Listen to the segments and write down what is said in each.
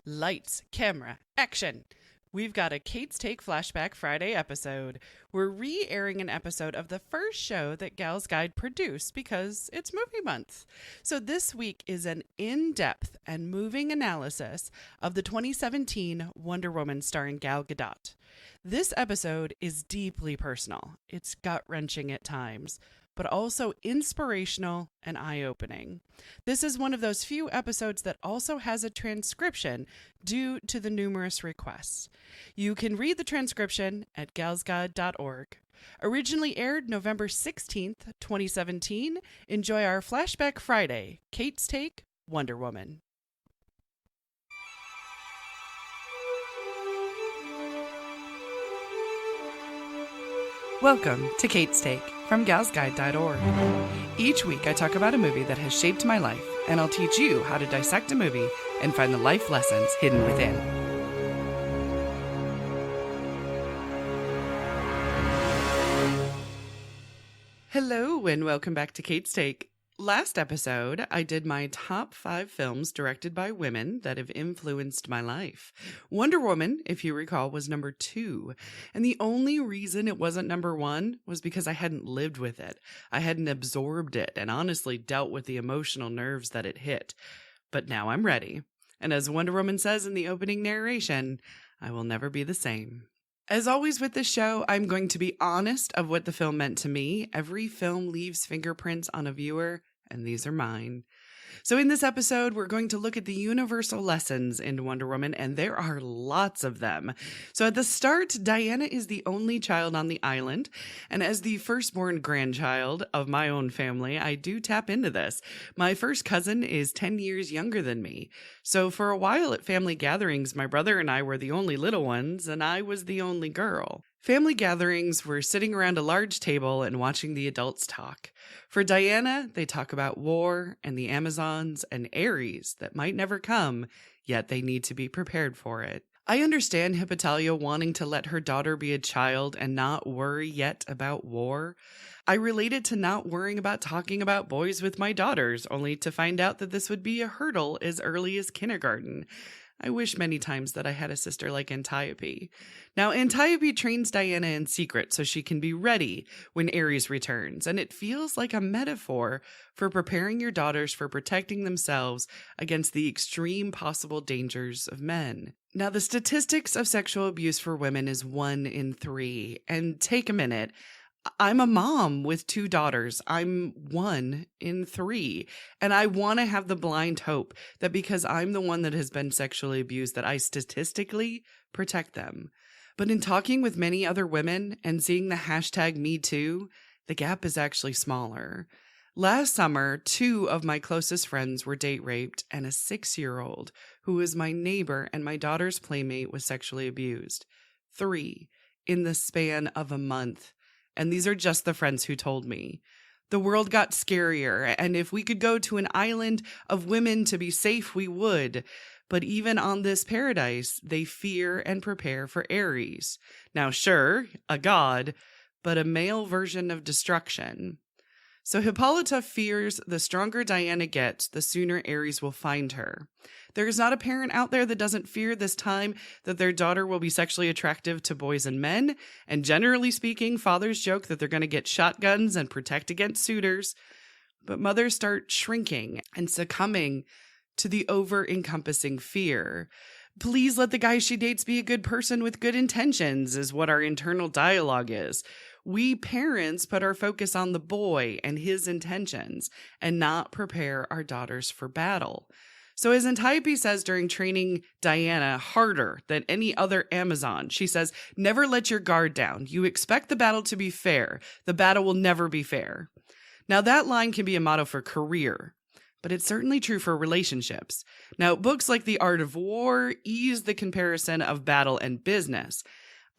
Lights, camera, action! We've got a Kate's Take Flashback Friday episode. We're re-airing an episode of the first show that Gal's Guide produced because it's movie month. So this week is an in-depth and moving analysis of the 2017 Wonder Woman starring Gal Gadot. This episode is deeply personal. It's gut-wrenching at times, but also inspirational and eye-opening. This is one of those few episodes that also has a transcription due to the numerous requests. You can read the transcription at galsguide.org. Originally aired November 16th, 2017. Enjoy our Flashback Friday, Kate's Take, Wonder Woman. Welcome to Kate's Take from galsguide.org. Each week I talk about a movie that has shaped my life, and I'll teach you how to dissect a movie and find the life lessons hidden within. Hello and welcome back to Kate's Take. Last episode, I did my top 5 films directed by women that have influenced my life. Wonder Woman, if you recall, was number 2. And the only reason it wasn't number 1 was because I hadn't lived with it. I hadn't absorbed it and honestly dealt with the emotional nerves that it hit. But now I'm ready. And as Wonder Woman says in the opening narration, I will never be the same. As always with this show, I'm going to be honest of what the film meant to me. Every film leaves fingerprints on a viewer, and these are mine. So in this episode, we're going to look at the universal lessons in Wonder Woman, and there are lots of them. So at the start, Diana is the only child on the island, and as the firstborn grandchild of my own family, I do tap into this. My first cousin is 10 years younger than me. So for a while at family gatherings, my brother and I were the only little ones, and I was the only girl. Family gatherings were sitting around a large table and watching the adults talk. For Diana, they talk about war and the Amazons and Ares that might never come, yet they need to be prepared for it. I understand Hippolyta wanting to let her daughter be a child and not worry yet about war. I related to not worrying about talking about boys with my daughters, only to find out that this would be a hurdle as early as kindergarten. I wish many times that I had a sister like Antiope. Now, Antiope trains Diana in secret so she can be ready when Ares returns, and it feels like a metaphor for preparing your daughters for protecting themselves against the extreme possible dangers of men. Now, the statistics of sexual abuse for women is 1 in 3, and take a minute. I'm a mom with 2 daughters. I'm 1 in 3. And I want to have the blind hope that because I'm the one that has been sexually abused, that I statistically protect them. But in talking with many other women and seeing the hashtag #MeToo, the gap is actually smaller. Last summer, 2 of my closest friends were date raped, and a 6-year-old, who was my neighbor and my daughter's playmate, was sexually abused. 3 in the span of a month. And these are just the friends who told me. The world got scarier, and if we could go to an island of women to be safe, we would. But even on this paradise, they fear and prepare for Ares. Now, sure, a god, but a male version of destruction. So Hippolyta fears the stronger Diana gets, the sooner Ares will find her. There is not a parent out there that doesn't fear this time that their daughter will be sexually attractive to boys and men, and generally speaking, fathers joke that they're going to get shotguns and protect against suitors. But mothers start shrinking and succumbing to the over-encompassing fear. Please let the guy she dates be a good person with good intentions, is what our internal dialogue is. We parents put our focus on the boy and his intentions and not prepare our daughters for battle. So as Antiope says during training Diana harder than any other Amazon, she says, never let your guard down. You expect the battle to be fair. The battle will never be fair. Now that line can be a motto for career, but it's certainly true for relationships. Now, books like The Art of War ease the comparison of battle and business.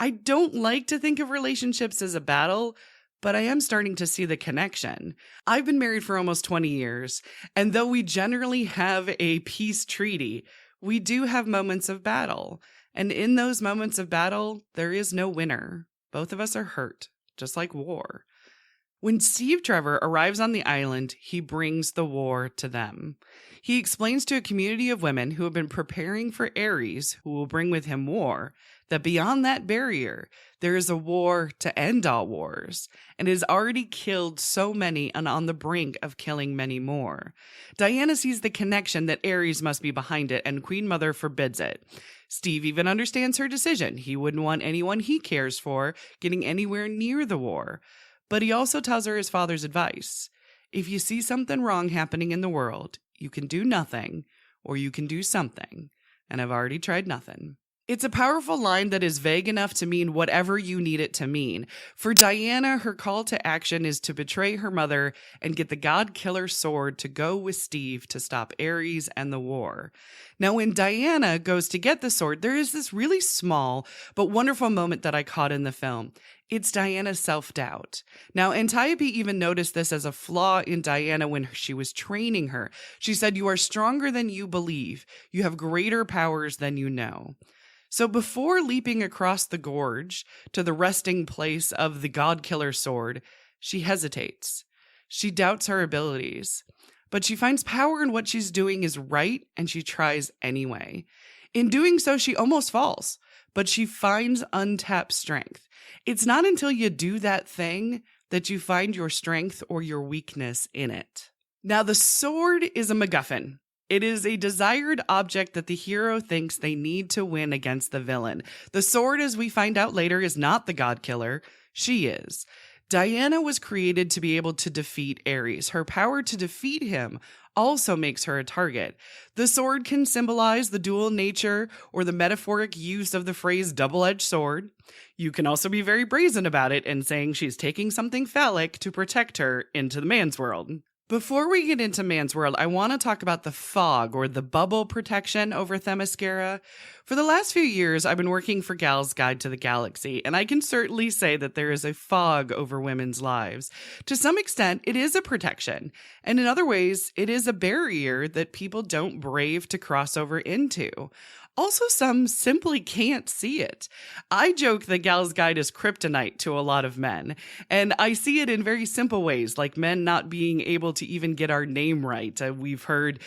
I don't like to think of relationships as a battle, but I am starting to see the connection. I've been married for almost 20 years, and though we generally have a peace treaty, we do have moments of battle. And in those moments of battle, there is no winner. Both of us are hurt, just like war. When Steve Trevor arrives on the island, he brings the war to them. He explains to a community of women who have been preparing for Ares, who will bring with him war, that beyond that barrier, there is a war to end all wars, and it has already killed so many and on the brink of killing many more. Diana sees the connection that Ares must be behind it, and Queen Mother forbids it. Steve even understands her decision. He wouldn't want anyone he cares for getting anywhere near the war. But he also tells her his father's advice. If you see something wrong happening in the world, you can do nothing, or you can do something. And I've already tried nothing. It's a powerful line that is vague enough to mean whatever you need it to mean. For Diana, her call to action is to betray her mother and get the God Killer sword to go with Steve to stop Ares and the war. Now, when Diana goes to get the sword, there is this really small but wonderful moment that I caught in the film. It's Diana's self-doubt. Now, Antiope even noticed this as a flaw in Diana when she was training her. She said, "You are stronger than you believe. You have greater powers than you know." So before leaping across the gorge to the resting place of the God Killer sword, she hesitates. She doubts her abilities. But she finds power in what she's doing is right, and she tries anyway. In doing so, she almost falls, but she finds untapped strength. It's not until you do that thing that you find your strength or your weakness in it. Now, the sword is a MacGuffin. It is a desired object that the hero thinks they need to win against the villain. The sword, as we find out later, is not the God Killer. She is. Diana was created to be able to defeat Ares. Her power to defeat him also makes her a target. The sword can symbolize the dual nature or the metaphoric use of the phrase double-edged sword. You can also be very brazen about it and saying she's taking something phallic to protect her into the man's world. Before we get into Man's World, I want to talk about the fog or the bubble protection over Themyscira. For the last few years, I've been working for Gal's Guide to the Galaxy, and I can certainly say that there is a fog over women's lives. To some extent, it is a protection, and in other ways, it is a barrier that people don't brave to cross over into. Also, some simply can't see it. I joke that Gal's Guide is kryptonite to a lot of men, and I see it in very simple ways, like men not being able to even get our name right. We've heard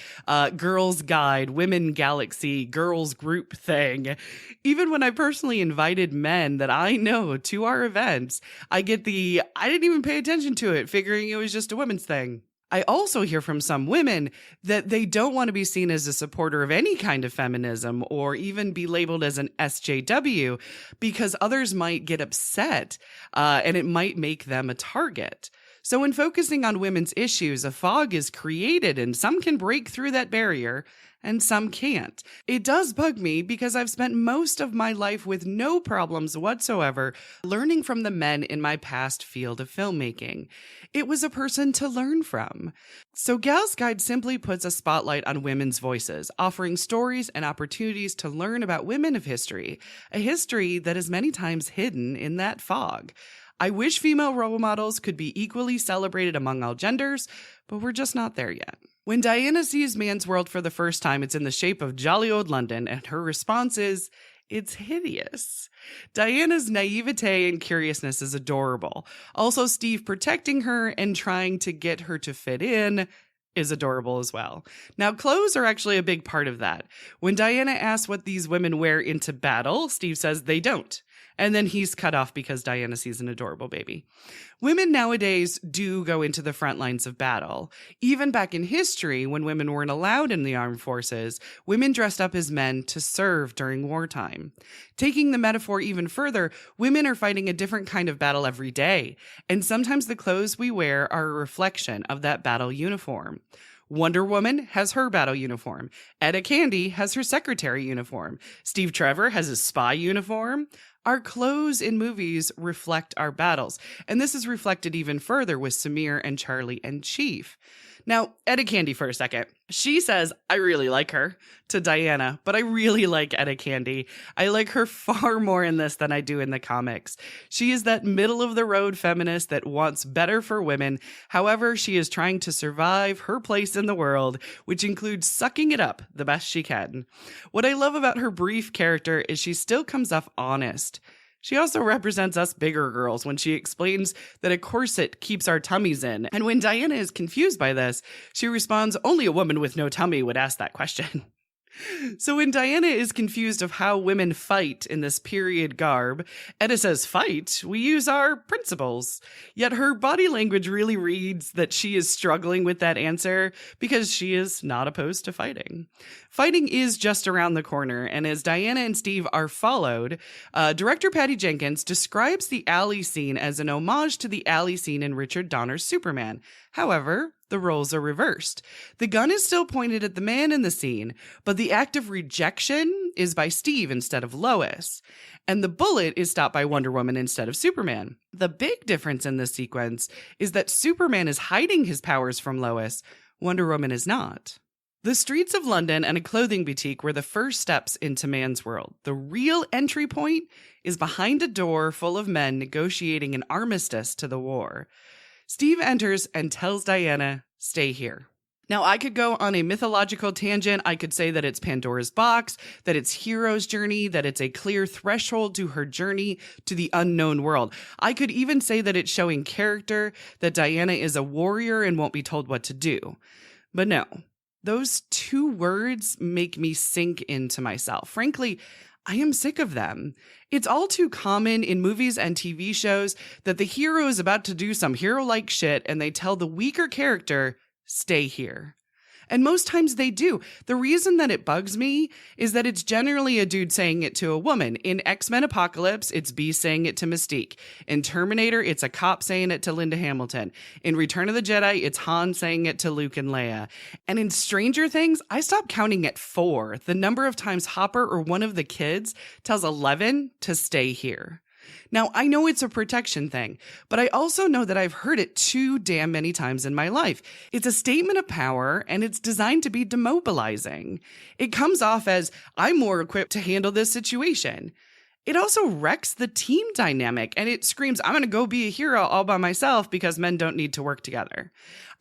Girls Guide, Women Galaxy, Girls Group thing. Even when I personally invited men that I know to our events, I get I didn't even pay attention to it, figuring it was just a women's thing. I also hear from some women that they don't want to be seen as a supporter of any kind of feminism or even be labeled as an SJW because others might get upset and it might make them a target. So when focusing on women's issues, a fog is created and some can break through that barrier and some can't. It does bug me because I've spent most of my life with no problems whatsoever learning from the men in my past field of filmmaking. It was a person to learn from. So Gal's Guide simply puts a spotlight on women's voices, offering stories and opportunities to learn about women of history, a history that is many times hidden in that fog. I wish female role models could be equally celebrated among all genders, but we're just not there yet. When Diana sees Man's World for the first time, it's in the shape of jolly old London, and her response is, "It's hideous." Diana's naivete and curiousness is adorable. Also, Steve protecting her and trying to get her to fit in is adorable as well. Now, clothes are actually a big part of that. When Diana asks what these women wear into battle, Steve says they don't. And then he's cut off because Diana sees an adorable baby. Women nowadays do go into the front lines of battle. Even back in history, when women weren't allowed in the armed forces, women dressed up as men to serve during wartime. Taking the metaphor even further, women are fighting a different kind of battle every day, and sometimes the clothes we wear are a reflection of that battle uniform. Wonder Woman has her battle uniform. Etta Candy has her secretary uniform. Steve Trevor has his spy uniform. Our clothes in movies reflect our battles, and this is reflected even further with Samir and Charlie and Chief. Now, Etta Candy for a second. She says, "I really like her," to Diana, but I really like Etta Candy. I like her far more in this than I do in the comics. She is that middle-of-the-road feminist that wants better for women. However, she is trying to survive her place in the world, which includes sucking it up the best she can. What I love about her brief character is she still comes off honest. She also represents us bigger girls when she explains that a corset keeps our tummies in. And when Diana is confused by this, she responds, only a woman with no tummy would ask that question. So when Diana is confused of how women fight in this period garb, Etta says, fight? We use our principles. Yet her body language really reads that she is struggling with that answer because she is not opposed to fighting. Fighting is just around the corner, and as Diana and Steve are followed, director Patty Jenkins describes the alley scene as an homage to the alley scene in Richard Donner's Superman. However, the roles are reversed. The gun is still pointed at the man in the scene, but the act of rejection is by Steve instead of Lois. And the bullet is stopped by Wonder Woman instead of Superman. The big difference in this sequence is that Superman is hiding his powers from Lois. Wonder Woman is not. The streets of London and a clothing boutique were the first steps into man's world. The real entry point is behind a door full of men negotiating an armistice to the war. Steve enters and tells Diana, stay here. Now, I could go on a mythological tangent. I could say that it's Pandora's box, that it's Hero's journey, that it's a clear threshold to her journey to the unknown world. I could even say that it's showing character, that Diana is a warrior and won't be told what to do. But no, those two words make me sink into myself. Frankly, I am sick of them. It's all too common in movies and TV shows that the hero is about to do some hero-like shit and they tell the weaker character, stay here. And most times they do. The reason that it bugs me is that it's generally a dude saying it to a woman. In X-Men Apocalypse, it's B saying it to Mystique. In Terminator, it's a cop saying it to Linda Hamilton. In Return of the Jedi, it's Han saying it to Luke and Leia. And in Stranger Things, I stopped counting at 4, the number of times Hopper or one of the kids tells Eleven to stay here. Now, I know it's a protection thing, but I also know that I've heard it too damn many times in my life. It's a statement of power, and it's designed to be demobilizing. It comes off as, I'm more equipped to handle this situation. It also wrecks the team dynamic, and it screams, I'm going to go be a hero all by myself because men don't need to work together.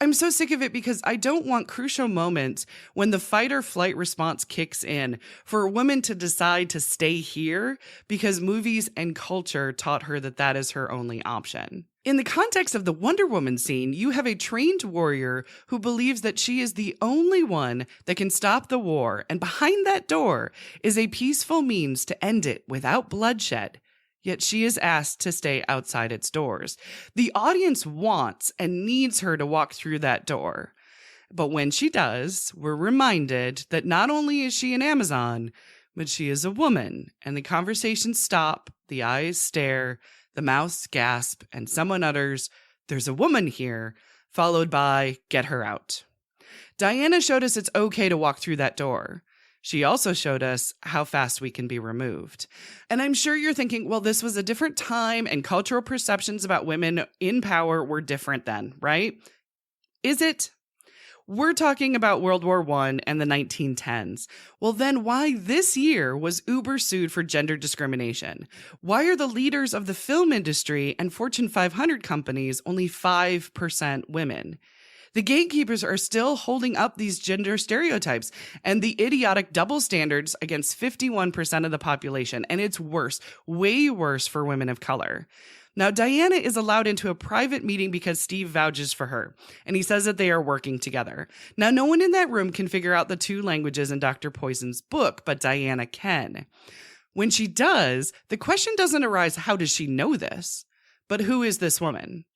I'm so sick of it because I don't want crucial moments when the fight or flight response kicks in for a woman to decide to stay here because movies and culture taught her that that is her only option. In the context of the Wonder Woman scene, you have a trained warrior who believes that she is the only one that can stop the war, and behind that door is a peaceful means to end it without bloodshed. Yet she is asked to stay outside its doors. The audience wants and needs her to walk through that door. But when she does, we're reminded that not only is she an Amazon, but she is a woman, and the conversations stop, the eyes stare, the mouths gasp, and someone utters, "There's a woman here," followed by, "Get her out." Diana showed us it's okay to walk through that door. She also showed us how fast we can be removed. And I'm sure you're thinking, well, this was a different time and cultural perceptions about women in power were different then, right? Is it? We're talking about World War I and the 1910s. Well, then why this year was Uber sued for gender discrimination? Why are the leaders of the film industry and Fortune 500 companies only 5% women? The gatekeepers are still holding up these gender stereotypes and the idiotic double standards against 51% of the population. And it's worse, way worse for women of color. Now, Diana is allowed into a private meeting because Steve vouches for her, and he says that they are working together. Now, no one in that room can figure out the 2 languages in Dr. Poison's book, but Diana can. When she does, the question doesn't arise, how does she know this? But who is this woman?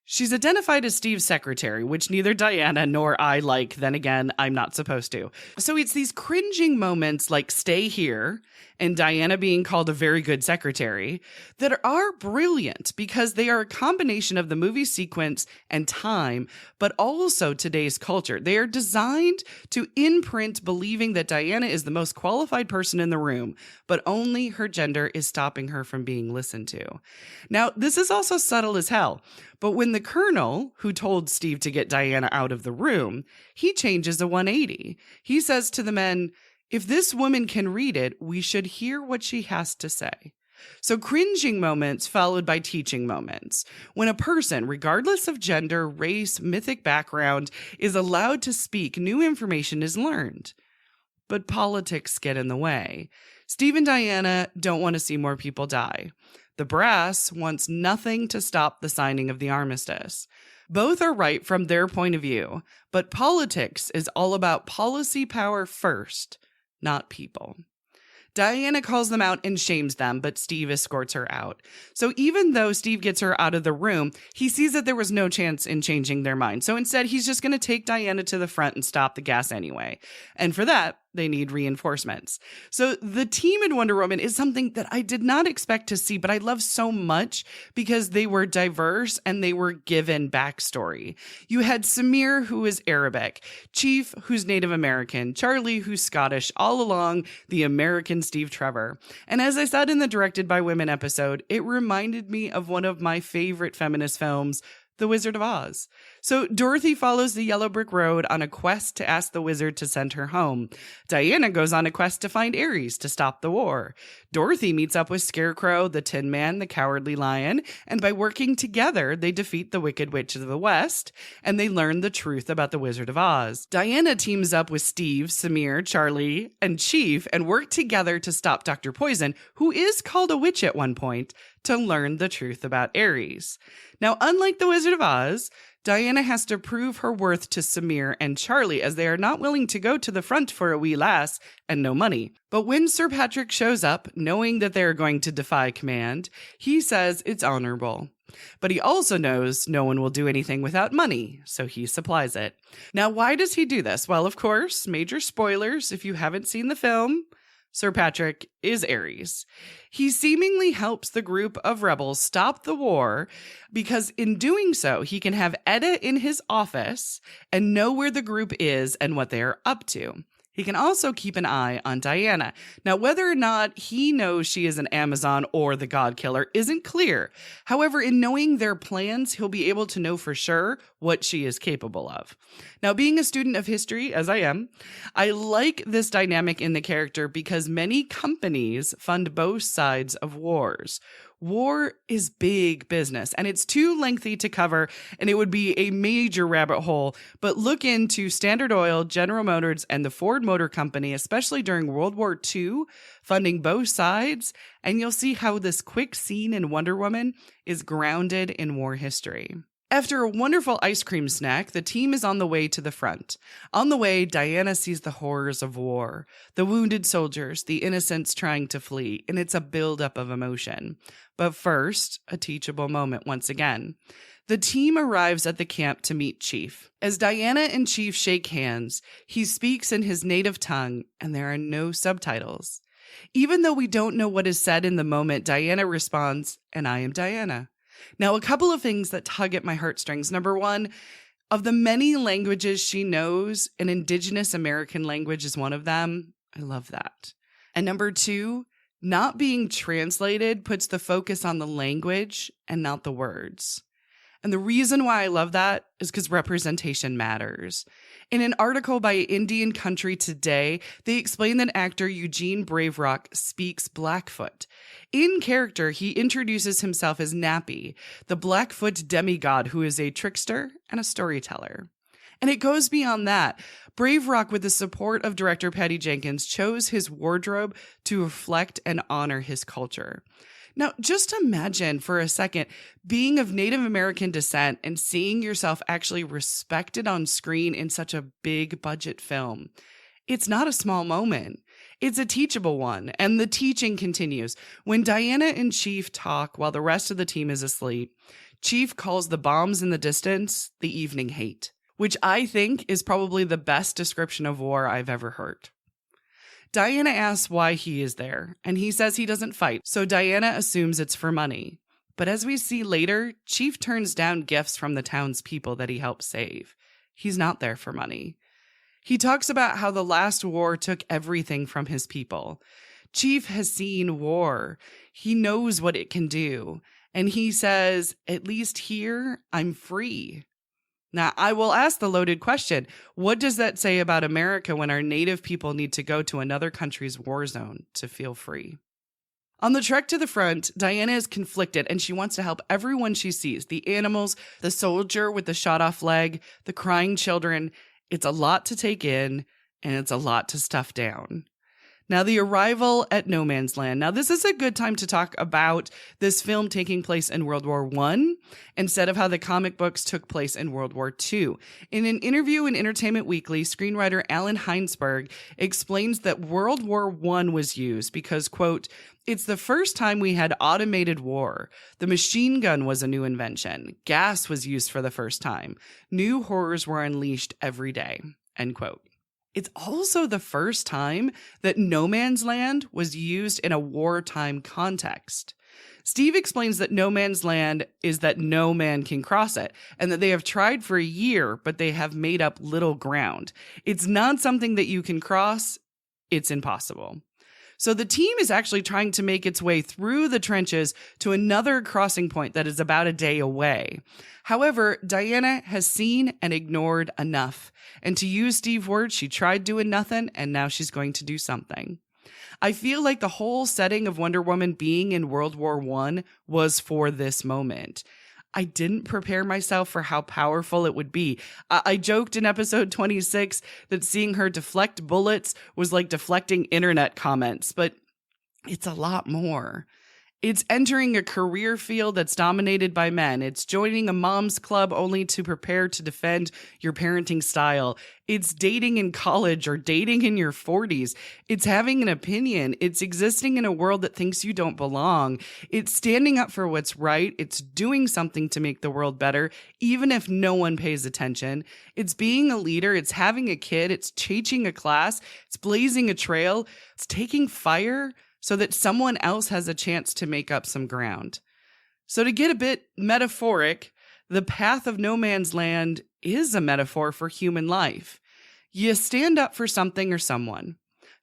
She's identified as Steve's secretary, which neither Diana nor I like. Then again, I'm not supposed to. So it's these cringing moments like "stay here" and Diana being called a very good secretary that are brilliant because they are a combination of the movie sequence and time, but also today's culture. They are designed to imprint believing that Diana is the most qualified person in the room, but only her gender is stopping her from being listened to. Now, this is also subtle as hell. But when the colonel, who told Steve to get Diana out of the room, he changes a 180. He says to the men, if this woman can read it, we should hear what she has to say. So cringing moments followed by teaching moments. When a person, regardless of gender, race, mythic background, is allowed to speak, new information is learned. but politics get in the way. Steve and Diana don't want to see more people die. The brass wants nothing to stop the signing of the armistice. Both are right from their point of view, but politics is all about policy power first, not people. Diana calls them out and shames them, but Steve escorts her out. So even though Steve gets her out of the room, he sees that there was no chance in changing their mind. So instead, he's just going to take Diana to the front and stop the gas anyway. And for that, they need reinforcements. So the team in Wonder Woman is something that I did not expect to see, but I love so much because they were diverse and they were given backstory. You had Samir, who is Arabic, Chief, who's Native American, Charlie, who's Scottish, all along the American Steve Trevor. And as I said in the Directed by Women episode, it reminded me of one of my favorite feminist films, The Wizard of Oz. So Dorothy follows the yellow brick road on a quest to ask the wizard to send her home. Diana goes on a quest to find Ares to stop the war. Dorothy meets up with Scarecrow, the Tin Man, the Cowardly Lion, and by working together, they defeat the Wicked Witch of the West, and they learn the truth about the Wizard of Oz. Diana teams up with Steve, Samir, Charlie, and Chief, and work together to stop Dr. Poison, who is called a witch at one point, to learn the truth about Ares. Now, unlike the Wizard of Oz, Diana has to prove her worth to Samir and Charlie, as they are not willing to go to the front for a wee lass and no money. But when Sir Patrick shows up, knowing that they are going to defy command, he says it's honorable. But he also knows no one will do anything without money, so he supplies it. Now, why does he do this? Well, of course, major spoilers if you haven't seen the film. Sir Patrick is Ares. He seemingly helps the group of rebels stop the war because in doing so, he can have Edda in his office and know where the group is and what they are up to. He can also keep an eye on Diana. Now, whether or not he knows she is an Amazon or the God Killer isn't clear. However, in knowing their plans, he'll be able to know for sure what she is capable of. Now, being a student of history, as I am, I like this dynamic in the character because many companies fund both sides of wars. War is big business, and it's too lengthy to cover, and it would be a major rabbit hole. But look into Standard Oil, General Motors, and the Ford Motor Company, especially during World War II, funding both sides, and you'll see how this quick scene in Wonder Woman is grounded in war history. After a wonderful ice cream snack, the team is on the way to the front. On the way, Diana sees the horrors of war, the wounded soldiers, the innocents trying to flee, and it's a buildup of emotion. But first, a teachable moment once again. The team arrives at the camp to meet Chief. As Diana and Chief shake hands, he speaks in his native tongue, and there are no subtitles. Even though we don't know what is said in the moment, Diana responds, "And I am Diana." Now, a couple of things that tug at my heartstrings. Number one, of the many languages she knows, an indigenous American language is one of them. I love that. And number two, not being translated puts the focus on the language and not the words. And the reason why I love that is because representation matters. In an article by Indian Country Today, they explain that actor Eugene Braverock speaks Blackfoot. In character, he introduces himself as Nappy, the Blackfoot demigod who is a trickster and a storyteller. And it goes beyond that. Braverock, with the support of director Patty Jenkins, chose his wardrobe to reflect and honor his culture. Now, just imagine for a second being of Native American descent and seeing yourself actually respected on screen in such a big budget film. It's not a small moment. It's a teachable one, and the teaching continues. When Diana and Chief talk while the rest of the team is asleep, Chief calls the bombs in the distance the evening hate, which I think is probably the best description of war I've ever heard. Diana asks why he is there, and he says he doesn't fight, so Diana assumes it's for money. But as we see later, Chief turns down gifts from the townspeople that he helped save. He's not there for money. He talks about how the last war took everything from his people. Chief has seen war. He knows what it can do. And he says, at least here, I'm free. Now, I will ask the loaded question, what does that say about America when our native people need to go to another country's war zone to feel free? On the trek to the front, Diana is conflicted and she wants to help everyone she sees, the animals, the soldier with the shot-off leg, the crying children. It's a lot to take in, and it's a lot to stuff down. Now, the arrival at no man's land. Now, this is a good time to talk about this film taking place in World War I instead of how the comic books took place in World War II. In an interview in Entertainment Weekly, screenwriter Alan Heinsberg explains that World War I was used because, quote, "It's the first time we had automated war. The machine gun was a new invention. Gas was used for the first time. New horrors were unleashed every day," end quote. It's also the first time that no man's land was used in a wartime context. Steve explains that no man's land is that no man can cross it, and that they have tried for a year, but they have made up little ground. It's not something that you can cross. It's impossible. So the team is actually trying to make its way through the trenches to another crossing point that is about a day away. However, Diana has seen and ignored enough. And to use Steve's words, she tried doing nothing, and now she's going to do something. I feel like the whole setting of Wonder Woman being in World War I was for this moment. I didn't prepare myself for how powerful it would be. I joked in episode 26 that seeing her deflect bullets was like deflecting internet comments, but it's a lot more. It's entering a career field that's dominated by men. It's joining a mom's club only to prepare to defend your parenting style. It's dating in college or dating in your 40s. It's having an opinion. It's existing in a world that thinks you don't belong. It's standing up for what's right. It's doing something to make the world better, even if no one pays attention. It's being a leader. It's having a kid. It's teaching a class. It's blazing a trail. It's taking fire so that someone else has a chance to make up some ground. So to get a bit metaphoric, the path of no man's land is a metaphor for human life. You stand up for something or someone.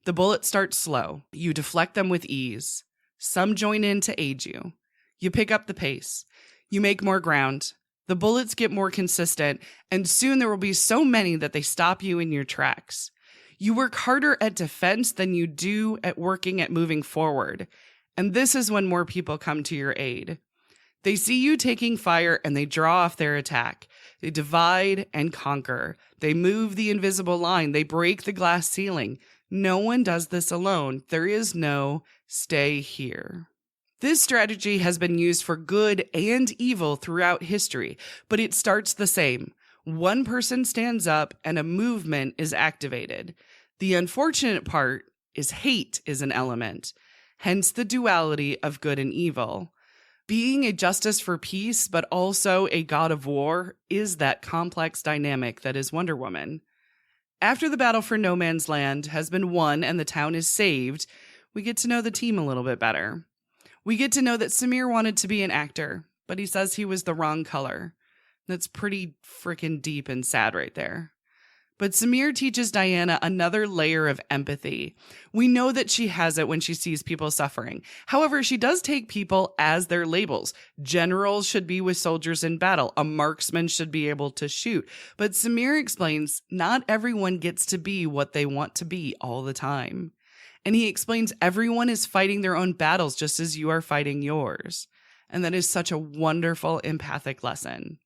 The bullets start slow. You deflect them with ease. Some join in to aid you. You pick up the pace. You make more ground. The bullets get more consistent, and soon there will be so many that they stop you in your tracks. You work harder at defense than you do at working at moving forward. And this is when more people come to your aid. They see you taking fire and they draw off their attack. They divide and conquer. They move the invisible line. They break the glass ceiling. No one does this alone. There is no stay here. This strategy has been used for good and evil throughout history, but it starts the same. One person stands up and a movement is activated. The unfortunate part is hate is an element, hence the duality of good and evil. Being a justice for peace, but also a god of war, is that complex dynamic that is Wonder Woman. After the battle for no man's land has been won and the town is saved, we get to know the team a little bit better. We get to know that Samir wanted to be an actor, but he says he was the wrong color. That's pretty freaking deep and sad right there. But Samir teaches Diana another layer of empathy. We know that she has it when she sees people suffering. However, she does take people as their labels. Generals should be with soldiers in battle. A marksman should be able to shoot. But Samir explains not everyone gets to be what they want to be all the time. And he explains everyone is fighting their own battles just as you are fighting yours. And that is such a wonderful empathic lesson.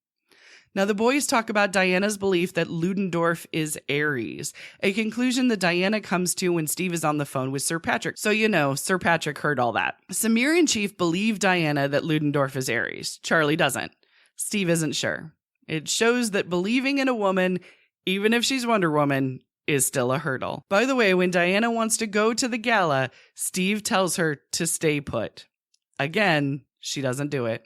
Now, the boys talk about Diana's belief that Ludendorff is Ares, a conclusion that Diana comes to when Steve is on the phone with Sir Patrick. So, Sir Patrick heard all that. Samir and Chief believe Diana that Ludendorff is Ares. Charlie doesn't. Steve isn't sure. It shows that believing in a woman, even if she's Wonder Woman, is still a hurdle. By the way, when Diana wants to go to the gala, Steve tells her to stay put. Again, she doesn't do it.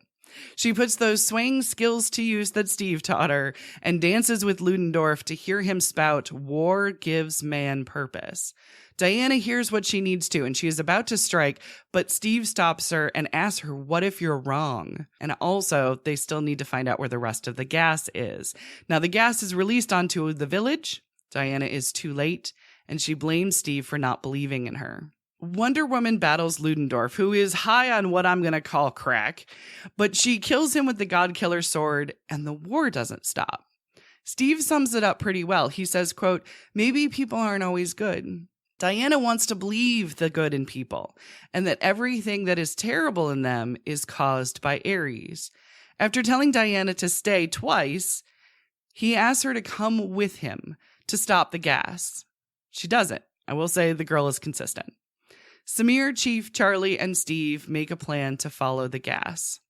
She puts those swaying skills to use that Steve taught her and dances with Ludendorff to hear him spout, "War gives man purpose." Diana hears what she needs to, and she is about to strike, but Steve stops her and asks her, "What if you're wrong?" And also, they still need to find out where the rest of the gas is. Now, the gas is released onto the village. Diana is too late, and she blames Steve for not believing in her. Wonder Woman battles Ludendorff, who is high on what I'm going to call crack, but she kills him with the God Killer sword, and the war doesn't stop. Steve sums it up pretty well. He says, quote, "Maybe people aren't always good." Diana wants to believe the good in people, and that everything that is terrible in them is caused by Ares. After telling Diana to stay twice, he asks her to come with him to stop the gas. She doesn't. I will say the girl is consistent. Samir, Chief, Charlie, and Steve make a plan to follow the gas.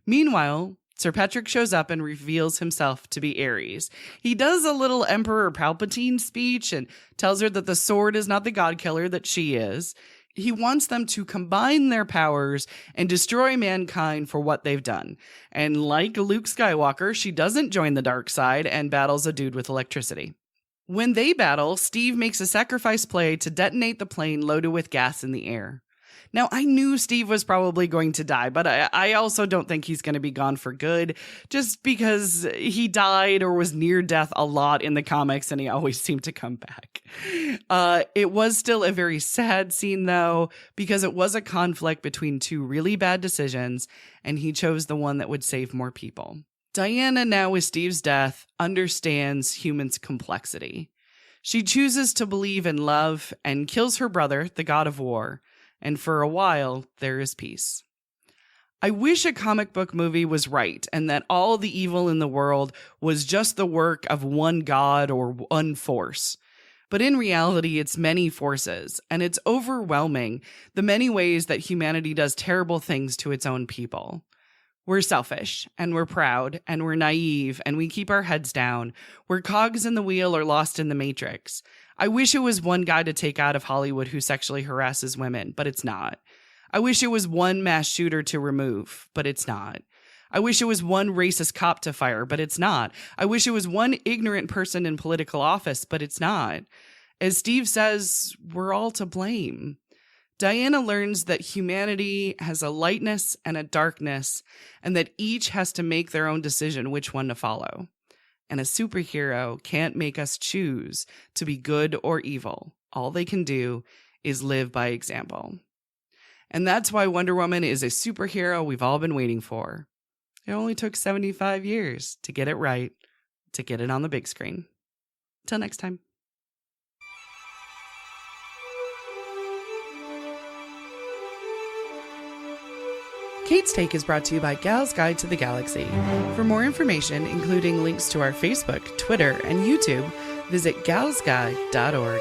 Meanwhile, Sir Patrick shows up and reveals himself to be Ares. He does a little Emperor Palpatine speech and tells her that the sword is not the god killer that she is. He wants them to combine their powers and destroy mankind for what they've done. And like Luke Skywalker, she doesn't join the dark side and battles a dude with electricity. When they battle, Steve makes a sacrifice play to detonate the plane loaded with gas in the air. Now, I knew Steve was probably going to die, but I also don't think he's going to be gone for good, just because he died or was near death a lot in the comics, and he always seemed to come back. It was still a very sad scene, though, because it was a conflict between two really bad decisions, and he chose the one that would save more people. Diana, now with Steve's death, understands humans' complexity. She chooses to believe in love and kills her brother, the god of war. And for a while, there is peace. I wish a comic book movie was right and that all the evil in the world was just the work of one god or one force. But in reality, it's many forces, and it's overwhelming the many ways that humanity does terrible things to its own people. We're selfish, and we're proud, and we're naive, and we keep our heads down. We're cogs in the wheel or lost in the matrix. I wish it was one guy to take out of Hollywood who sexually harasses women, but it's not. I wish it was one mass shooter to remove, but it's not. I wish it was one racist cop to fire, but it's not. I wish it was one ignorant person in political office, but it's not. As Steve says, we're all to blame. Diana learns that humanity has a lightness and a darkness, and that each has to make their own decision which one to follow. And a superhero can't make us choose to be good or evil. All they can do is live by example. And that's why Wonder Woman is a superhero we've all been waiting for. It only took 75 years to get it right, to get it on the big screen. Till next time. Kate's Take is brought to you by Gal's Guide to the Galaxy. For more information, including links to our Facebook, Twitter, and YouTube, visit galsguide.org.